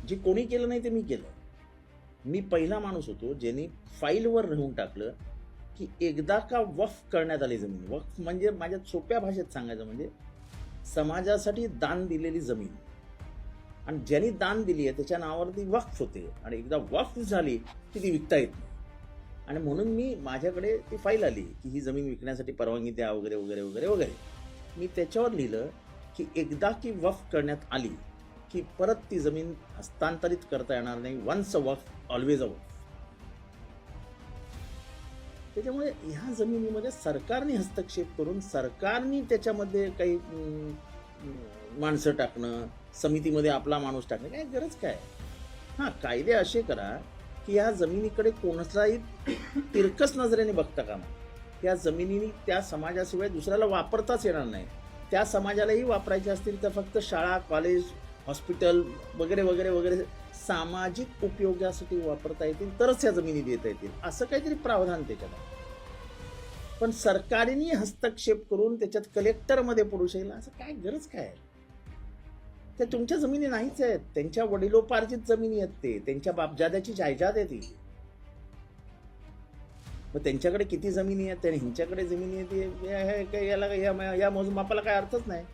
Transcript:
जे कोणी केलं नाही ते मी केलं. मी पहिला माणूस होतो ज्यांनी फाईलवर लिहून टाकलं की एकदा का वक्फ करण्यात आली जमीन. वक्फ म्हणजे माझ्या सोप्या भाषेत सांगायचं म्हणजे समाजासाठी दान दिलेली जमीन, आणि ज्यांनी दान दिली आहे त्याच्या नावावरती वक्फ होते, आणि एकदा वक्फ झाली की ती विकता येत नाही. आणि म्हणून मी माझ्याकडे ती फाईल आली की ही जमीन विकण्यासाठी परवानगी द्या वगैरे वगैरे वगैरे वगैरे. मी त्याच्यावर लिहिलं की एकदा की वक्फ करण्यात आली की परत ती जमीन हस्तांतरित करता येणार नाही. Once a waqf always a waqf. त्याच्यामुळे ह्या जमिनीमध्ये सरकारने हस्तक्षेप करून सरकारने त्याच्यामध्ये काही माणसं टाकणं, समितीमध्ये आपला माणूस टाकणं, काय गरज काय. हां, कायदे असे करा की या जमिनीकडे कोणाचाही तिरकस नजरेने बघता कामा. त्या जमिनीने त्या समाजाशिवाय दुसऱ्याला वापरताच येणार नाही. त्या समाजालाही वापरायचे असतील तर फक्त शाळा, कॉलेज, हॉस्पिटल वगैरे वगैरे वगैरे सामाजिक उपयोगासाठी वापरता येतील तरच या जमिनी देता येतील, असं काहीतरी प्रावधान त्याच्यात आहे. पण सरकारने हस्तक्षेप करून त्याच्यात कलेक्टरमध्ये पडू शकेल असं काय गरज काय. त्या तुमच्या जमिनी नाहीच आहेत, त्यांच्या वडिलोपार्जित जमिनी आहेत, ते त्यांच्या बापजाद्याची जायदाद आहे ती. मग त्यांच्याकडे किती जमिनी आहेत, ह्यांच्याकडे जमिनी आहेत, याला या मोजमापाला काय अर्थच नाही.